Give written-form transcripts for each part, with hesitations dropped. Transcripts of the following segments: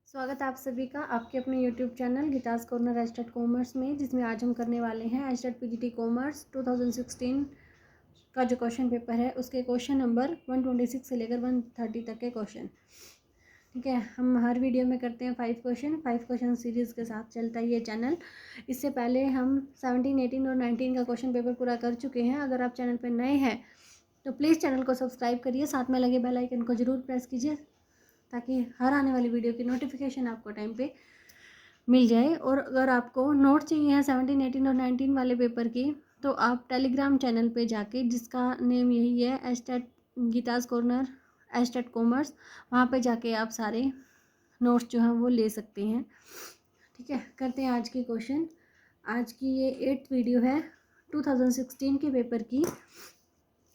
स्वागत है आप सभी का आपके अपने YouTube channel Geeta's corner estate commerce में, जिसमें आज हम करने वाले हैं एस्टेट पीजीटी कॉमर्स 2016 का जो क्वेश्चन पेपर है उसके क्वेश्चन नंबर 126 से लेकर 130 तक के क्वेश्चन। ठीक है, हम हर वीडियो में करते हैं 5 क्वेश्चन सीरीज़ के साथ चलता है ये चैनल। इससे पहले हम 17, 18 और 19 का क्वेश्चन पेपर पूरा कर चुके हैं। अगर आप चैनल पर नए हैं तो प्लीज़ चैनल को सब्सक्राइब करिए, साथ में लगे बेल आइकन को ज़रूर प्रेस कीजिए ताकि हर आने वाली वीडियो की नोटिफिकेशन आपको टाइम पे मिल जाए। और अगर आपको नोट चाहिए है 17, 18 और 19 वाले पेपर की, तो आप टेलीग्राम चैनल पे जाके, जिसका नेम यही है एस्टेट गीतास कॉर्नर एस्टेट कॉमर्स, वहाँ पे जाके आप सारे नोट्स जो हैं वो ले सकते हैं। ठीक है, करते हैं आज की क्वेश्चन। आज की ये 8th वीडियो है 2016 के पेपर की,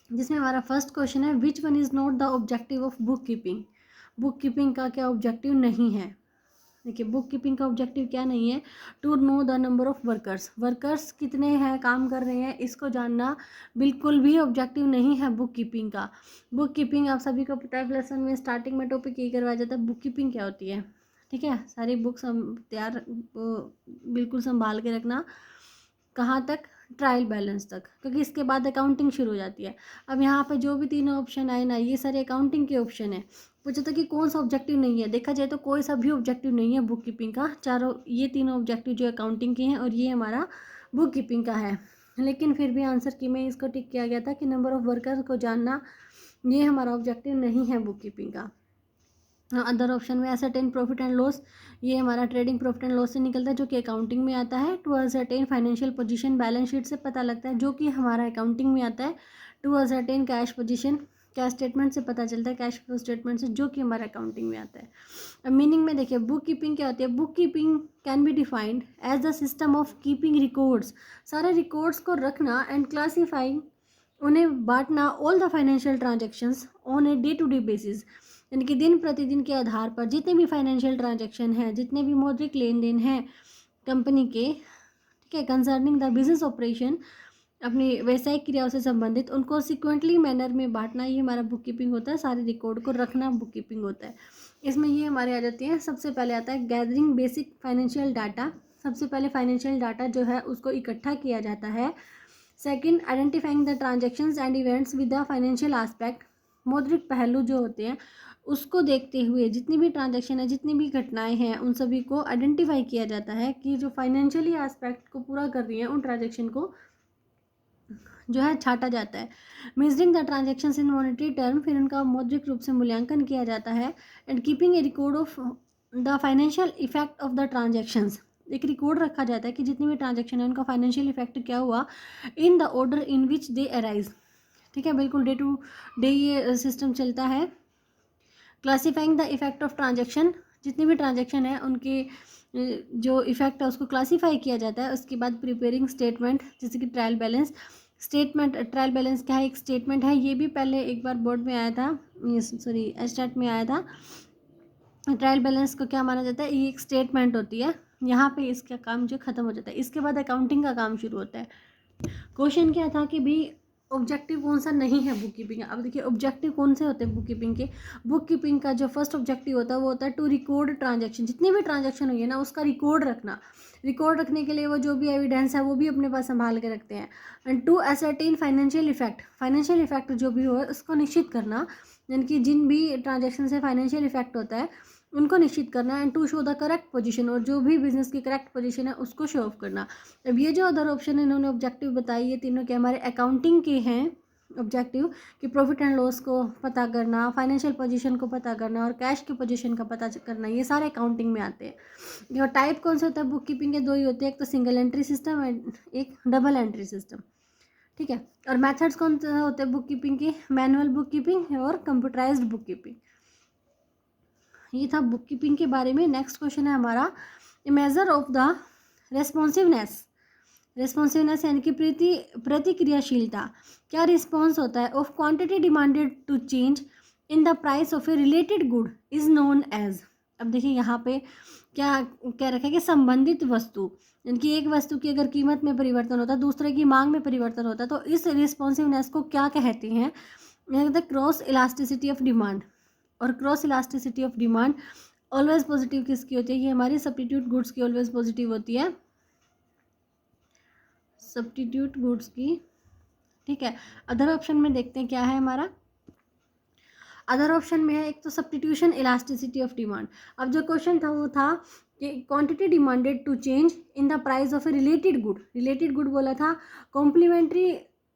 जिसमें हमारा फर्स्ट क्वेश्चन है which one is not the objective of book keeping. Book keeping का क्या ऑब्जेक्टिव नहीं है। देखिए, बुक कीपिंग का ऑब्जेक्टिव क्या नहीं है, to know the number of workers कितने हैं, काम कर रहे हैं, इसको जानना बिल्कुल भी ऑब्जेक्टिव नहीं है बुक कीपिंग का। बुक कीपिंग आप सभी को पता है, प्लस 1 में स्टार्टिंग में टॉपिक यही करवाया जाता है बुक कीपिंग क्या होती है। ठीक है, सारी बुक्स हम तैयार बिल्कुल संभाल के रखना। कहाँ तक, ट्रायल बैलेंस तक, क्योंकि इसके बाद अकाउंटिंग शुरू हो जाती है। अब यहाँ पे जो भी तीनों ऑप्शन आए ना, ये सारे अकाउंटिंग के ऑप्शन है। पूछा था कि कौन सा ऑब्जेक्टिव नहीं है, देखा जाए तो कोई सा भी ऑब्जेक्टिव नहीं है बुक कीपिंग का। चारों ये तीनों ऑब्जेक्टिव जो अकाउंटिंग के हैं और ये हमारा बुक कीपिंग का है। लेकिन फिर भी आंसर की में इसको टिक किया गया था कि नंबर ऑफ वर्कर्स को जानना ये हमारा ऑब्जेक्टिव नहीं है बुक कीपिंग का। अदर ऑप्शन में असर्टेन प्रॉफिट एंड लॉस, ये हमारा ट्रेडिंग प्रॉफिट एंड लॉस से निकलता है, जो कि अकाउंटिंग में आता है। To ascertain financial position, balance sheet से पता लगता है, जो कि हमारा अकाउंटिंग में आता है। To ascertain cash position, cash statement से पता चलता है, कैश फ्लो स्टेटमेंट से, जो कि हमारा अकाउंटिंग में आता है। अब मीनिंग में देखिए, बुक कीपिंग क्या होती है। Book keeping can be defined as the system of keeping records, सारे रिकॉर्ड्स को रखना एंड क्लासीफाइंग, उन्हें बांटना, all the financial transactions on a day to day basis, यानी कि दिन प्रतिदिन के आधार पर जितने भी फाइनेंशियल ट्रांजैक्शन हैं, जितने भी मौद्रिक लेन देन हैं कंपनी के, ठीक है, कंसर्निंग द बिजनेस ऑपरेशन, अपनी व्यवसायिक क्रियाओं से संबंधित, उनको सिक्वेंटली मैनर में बांटना, ये हमारा बुक कीपिंग होता है। सारे रिकॉर्ड को रखना बुक कीपिंग होता है। इसमें ये हमारे आ जाती हैं, सबसे पहले आता है गैदरिंग बेसिक फाइनेंशियल डाटा। सबसे पहले फाइनेंशियल डाटा जो है उसको इकट्ठा किया जाता है। Second, identifying the transactions and events with the financial aspect, मौद्रिक पहलू जो होते हैं उसको देखते हुए जितनी भी ट्रांजैक्शन है, जितनी भी घटनाएं हैं, उन सभी को आइडेंटिफाई किया जाता है कि जो फाइनेंशियली एस्पेक्ट को पूरा कर रही हैं, उन ट्रांजैक्शन को जो है छाटा जाता है। Measuring the transactions in monetary term, फिर उनका मौद्रिक रूप से मूल्यांकन किया जाता है। And keeping A record of the financial effect of the transactions, एक रिकॉर्ड रखा जाता है कि जितनी भी ट्रांजैक्शन है उनका फाइनेंशियल इफेक्ट क्या हुआ, in the order in which they arise. ठीक है, बिल्कुल डे टू डे ये सिस्टम चलता है। Classifying the effect of transaction, जितनी भी ट्रांजैक्शन है उनके जो इफेक्ट है उसको क्लासीफाई किया जाता है। उसके बाद प्रिपेयरिंग स्टेटमेंट, जैसे कि trial balance statement. Trial balance क्या है, एक स्टेटमेंट है, ये भी पहले एक बार बोर्ड में आया था, सॉरी एस्टेट में आया था। ट्रायल बैलेंस को क्या माना जाता है, ये एक स्टेटमेंट होती है। यहाँ पे इसका काम जो खत्म हो जाता है, इसके बाद अकाउंटिंग का काम शुरू होता है। क्वेश्चन क्या था कि भी ऑब्जेक्टिव कौन सा नहीं है बुक कीपिंग। अब देखिए, ऑब्जेक्टिव कौन से होते हैं बुक कीपिंग के। बुक कीपिंग का जो फर्स्ट ऑब्जेक्टिव होता है वो होता है टू रिकॉर्ड ट्रांजैक्शन, जितनी भी ट्रांजैक्शन हुई है ना उसका रिकॉर्ड रखना। रिकॉर्ड रखने के लिए वो जो भी एविडेंस है वो भी अपने पास संभाल के रखते हैं। And to ascertain financial effect, financial effect जो भी हो उसको निश्चित करना, यानी कि जिन भी ट्रांजैक्शन से फाइनेंशियल इफेक्ट होता है उनको निश्चित करना। And to show the correct position, और जो भी बिजनेस की करेक्ट पोजीशन है उसको शो ऑफ करना। अब ये जो अदर ऑप्शन है इन्होंने ऑब्जेक्टिव बताई, ये तीनों के हमारे अकाउंटिंग के हैं ऑब्जेक्टिव, कि प्रॉफिट एंड लॉस को पता करना, फाइनेंशियल पोजीशन को पता करना और कैश की पोजीशन का पता करना, ये सारे अकाउंटिंग में आते हैं। और टाइप कौन सा होता है बुक कीपिंग के, दो ही होते हैं, एक तो सिंगल एंट्री सिस्टम एंड एक डबल एंट्री सिस्टम। ठीक है, और मेथड्स कौन से होते हैं बुक कीपिंग के, मैनुअल बुक कीपिंग और कंप्यूटराइज्ड बुक कीपिंग। ये था बुक कीपिंग के बारे में। नेक्स्ट क्वेश्चन है हमारा, measure of the responsiveness. Responsiveness यानी कि प्रतिक्रियाशीलता, क्या रिस्पॉन्स होता है of quantity demanded to change in the price of a related good is known as. अब देखिए यहाँ पे क्या क्या रखा है कि संबंधित वस्तु, यानी कि एक वस्तु की अगर कीमत में परिवर्तन होता है, दूसरे की मांग में परिवर्तन होता है, तो इस रिस्पॉन्सिवनेस को क्या कहते हैं, क्रॉस इलास्टिसिटी ऑफ डिमांड। और cross elasticity of demand always positive किसकी होती है? ये हमारी सब्स्टिट्यूट गुड्स की ऑलवेज पॉजिटिव होती है, सब्स्टिट्यूट गुड्स की। ठीक है, अदर ऑप्शन में देखते हैं क्या है हमारा। अदर ऑप्शन में है एक तो सब्स्टिट्यूशन इलास्टिसिटी ऑफ डिमांड। अब जो क्वेश्चन था वो था कि quantity demanded to change in the price of a related good, related good बोला था, कॉम्प्लीमेंट्री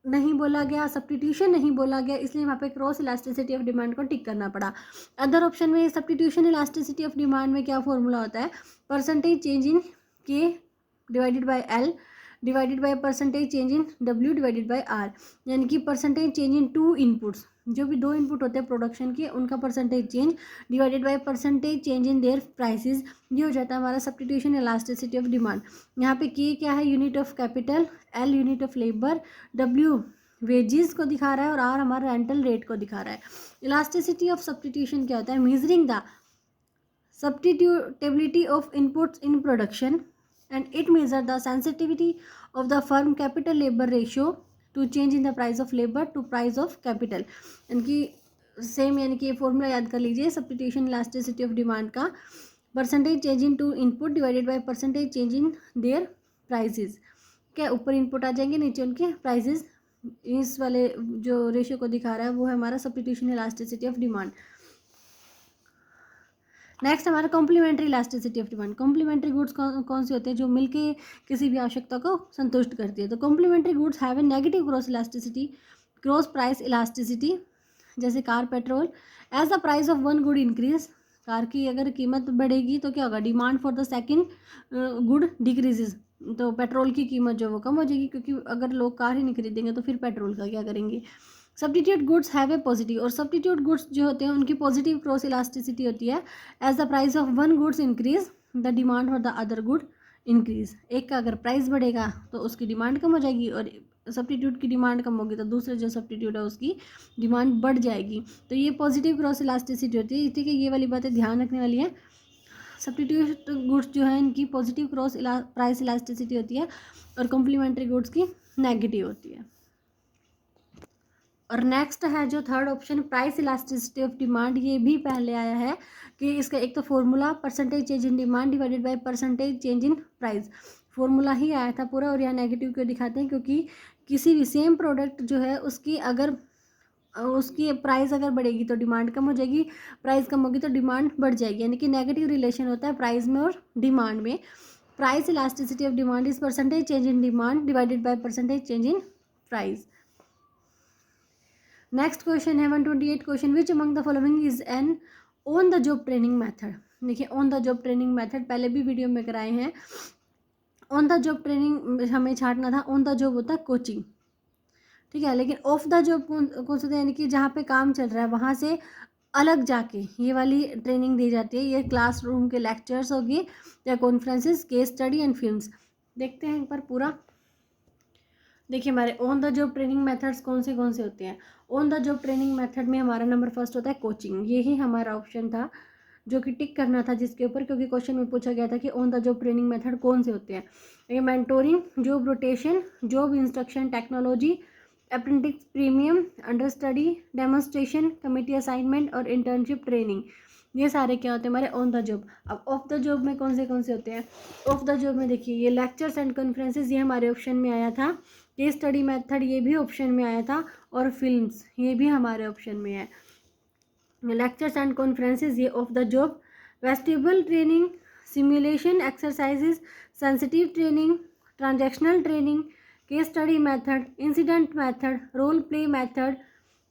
नहीं बोला गया, सब्स्टिट्यूशन नहीं बोला गया, इसलिए वहाँ पे क्रॉस इलास्टिसिटी ऑफ डिमांड को टिक करना पड़ा। अदर ऑप्शन में सब्स्टिट्यूशन इलास्टिसिटी ऑफ डिमांड में क्या फॉर्मूला होता है? Percentage change in K divided by L divided by percentage change in W divided by R, यानी कि percentage change in two inputs, जो भी दो इनपुट होते हैं प्रोडक्शन के उनका percentage change divided by percentage change in their prices, ये हो जाता है हमारा सब्स्टिट्यूशन इलास्टिसिटी ऑफ डिमांड। यहाँ पे के क्या है? Unit of capital, L unit of labour, W wages को दिखा रहा है और आर हमारा रेंटल रेट को दिखा रहा है। इलास्टिसिटी ऑफ सब्स्टिट्यूशन क्या होता है? Measuring the substitutability of inputs in production, and it measures the sensitivity of the firm capital labor ratio to change in the price of labor to price of capital। यानी कि same, यानी कि ये formula याद कर लीजिए substitution elasticity of demand का, percentage change in two input divided by percentage change in their prices. क्या ऊपर इनपुट आ जाएंगे, नीचे उनके प्राइसेस, इस वाले जो रेशियो को दिखा रहा है वो है हमारा substitution elasticity of demand. Next हमारा complementary elasticity of demand. Complementary goods कौन से होते हैं? जो मिलके किसी भी आवश्यकता को संतुष्ट करती है। तो complementary goods have a negative cross elasticity, cross price elasticity, जैसे car, petrol. As the price of one good increase, car की अगर कीमत बढ़ेगी तो क्या होगा? Demand for the second good decreases, तो पेट्रोल की कीमत जो वो कम हो जाएगी, क्योंकि अगर लोग कार ही नहीं खरीदेंगे तो फिर पेट्रोल का क्या करेंगे। Substitute goods have a positive, और सब्स्टिट्यूट गुड्स जो होते हैं उनकी पॉजिटिव क्रॉस इलास्टिसिटी होती है। As the price of one goods increase the demand for the other good increase. एक का अगर प्राइस बढ़ेगा तो उसकी डिमांड कम हो जाएगी, और सब्स्टिट्यूट की डिमांड कम होगी तो दूसरे जो सब्स्टिट्यूट है उसकी डिमांड बढ़ जाएगी। तो ये पॉजिटिव क्रॉस इलास्टिसिटी होती है। ठीक है, ये वाली बातें ध्यान रखने वाली है। सब्स्टिट्यूट गुड्स जो है इनकी पॉजिटिव क्रॉस प्राइस इलास्टिसिटी होती है, और कॉम्प्लीमेंट्री गुड्स की नेगेटिव होती है। और नेक्स्ट है जो third option, price elasticity of demand. ये भी पहले आया है कि इसका एक तो formula percentage change in demand divided by percentage change in price, formula ही आया था पूरा। और यहाँ नेगेटिव क्यों दिखाते हैं? क्योंकि किसी भी सेम प्रोडक्ट जो है उसकी अगर उसकी प्राइस अगर बढ़ेगी तो डिमांड कम हो जाएगी, प्राइस कम होगी तो डिमांड बढ़ जाएगी, यानी कि नेगेटिव रिलेशन होता है प्राइस में और डिमांड में। Price elasticity of demand is percentage change in demand divided by percentage change in price. Next question है 128 question, which among the following is an on the job training method. देखिए, on the job training method पहले भी video में कराए हैं। On the job training हमें छाटना था, on the job होता है कोचिंग, ठीक है, लेकिन ऑफ द जॉब कौन सा, यानी कि जहाँ पे काम चल रहा है वहाँ से अलग जाके ये वाली ट्रेनिंग दी जाती है। ये क्लासरूम के लेक्चर्स होगी या conferences, case study and films. देखते हैं एक बार पूरा। देखिए, हमारे on the job training methods कौन से होते हैं। On the job training method में हमारा नंबर फर्स्ट होता है कोचिंग। यही हमारा ऑप्शन था जो कि टिक करना था जिसके ऊपर, क्योंकि क्वेश्चन में पूछा गया था कि on the job training method कौन से होते हैं। ये mentoring, job rotation, job instruction technology, apprentice premium, under study, demonstration, committee assignment और इंटर्नशिप ट्रेनिंग, ये सारे क्या होते हैं हमारे ऑन द जॉब। अब ऑफ द जॉब में कौन से होते हैं? ऑफ द जॉब में देखिए, ये लेक्चर्स एंड कॉन्फ्रेंसेस, ये हमारे ऑप्शन में आया था। केस स्टडी मेथड, ये भी ऑप्शन में आया था। और फिल्म्स, ये भी हमारे ऑप्शन में है। लेक्चर्स एंड कॉन्फ्रेंसेस ये off the job. Vestibule training, simulation exercises, sensitive training, transactional training, case study method, incident method, role play method,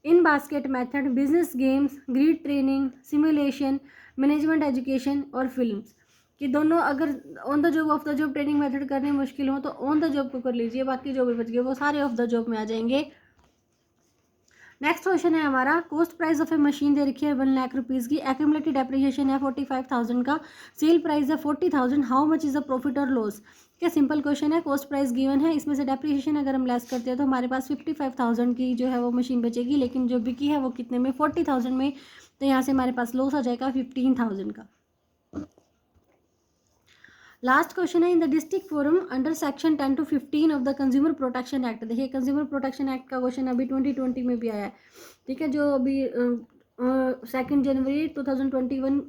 in basket method, business games, grid training, simulation, management education और films. कि दोनों अगर on the job off the job training method करने मुश्किल हो तो on the job को कर लीजिए, बाकी जो भी बच गए वो सारे ऑफ द जॉब में आ जाएंगे। नेक्स्ट क्वेश्चन है हमारा, cost price of a machine दे रखी है 1 लाख रुपीज़ की, एक्यूमुलेटेड डेप्रिसिएशन है 45,000 का, सेल प्राइस है 40,000, how much is the profit or loss. क्या सिंपल क्वेश्चन है, कॉस्ट प्राइस गिवन है, इसमें से डेप्रिसिएशन अगर हम लेस करते हैं तो हमारे पास 55,000 की जो है वो मशीन बचेगी, लेकिन जो बिकी है वो कितने में, 40,000 में, तो यहाँ से हमारे पास लॉस आ जाएगा 15,000 का। लास्ट क्वेश्चन है, in the district forum under section 10 to 15 of the consumer protection act. देखिए, कंज्यूमर प्रोटेक्शन एक्ट का क्वेश्चन अभी 2020 में भी आया है, ठीक है, जो अभी 2 जनवरी 2021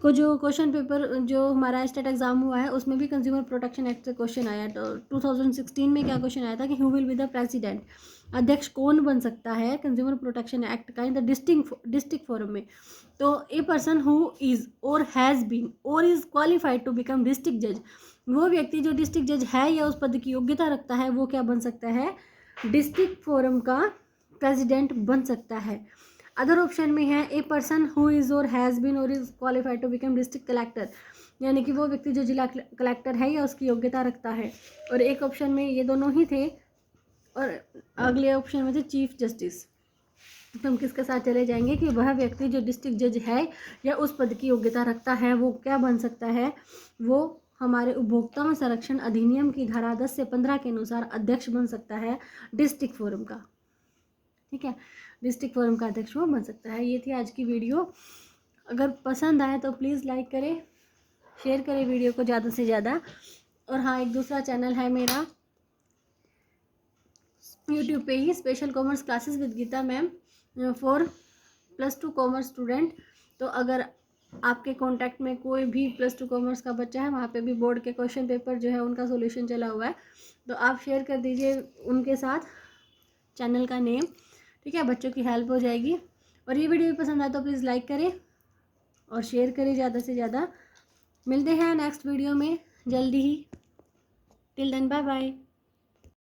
को जो क्वेश्चन पेपर जो हमारा स्टेट एग्जाम हुआ है उसमें भी कंज्यूमर प्रोटेक्शन एक्ट से क्वेश्चन आया। तो 2016 में क्या क्वेश्चन आया था कि who will be the president, अध्यक्ष कौन बन सकता है कंज्यूमर प्रोटेक्शन एक्ट का इन द डिस्ट्रिक्ट फोरम में। तो a person who is or has been or is qualified to become district जज, वो व्यक्ति जो डिस्ट्रिक्ट जज है या उस पद की योग्यता रखता है वो क्या बन सकता है, डिस्ट्रिक्ट फोरम का प्रेसिडेंट बन सकता है। अदर ऑप्शन में है a person who is or has been or is qualified to become district collector, यानी कि वो व्यक्ति जो जिला कलेक्टर है या उसकी योग्यता रखता है। और एक ऑप्शन में ये दोनों ही थे और अगले ऑप्शन में थे चीफ जस्टिस। तो हम किसके साथ चले जाएंगे कि वह व्यक्ति जो डिस्ट्रिक्ट जज है या उस पद की योग्यता रखता है वो क्या बन सकता है, वो हमारे उपभोक्ता संरक्षण अधिनियम की धारा 10 से 15 के अनुसार अध्यक्ष बन सकता है डिस्ट्रिक्ट फोरम का। ठीक है, डिस्ट्रिक्ट फोरम का अध्यक्ष वो बन सकता है। ये थी आज की वीडियो। अगर पसंद आए तो प्लीज़ लाइक करें, शेयर करें वीडियो को ज़्यादा से ज़्यादा। और हाँ, एक दूसरा चैनल है मेरा यूट्यूब पे ही, special commerce classes with Geeta ma'am for +2 commerce student. तो अगर आपके कांटेक्ट में कोई भी +2 कॉमर्स का बच्चा है, वहाँ पे भी बोर्ड के क्वेश्चन पेपर जो है उनका सॉल्यूशन चला हुआ है, तो आप शेयर कर दीजिए उनके साथ चैनल का नेम। ठीक है, बच्चों की हेल्प हो जाएगी। और ये वीडियो भी पसंद आए तो प्लीज़ लाइक करें और शेयर करें ज़्यादा से ज़्यादा। मिलते हैं नेक्स्ट वीडियो में जल्दी ही। Till then bye bye.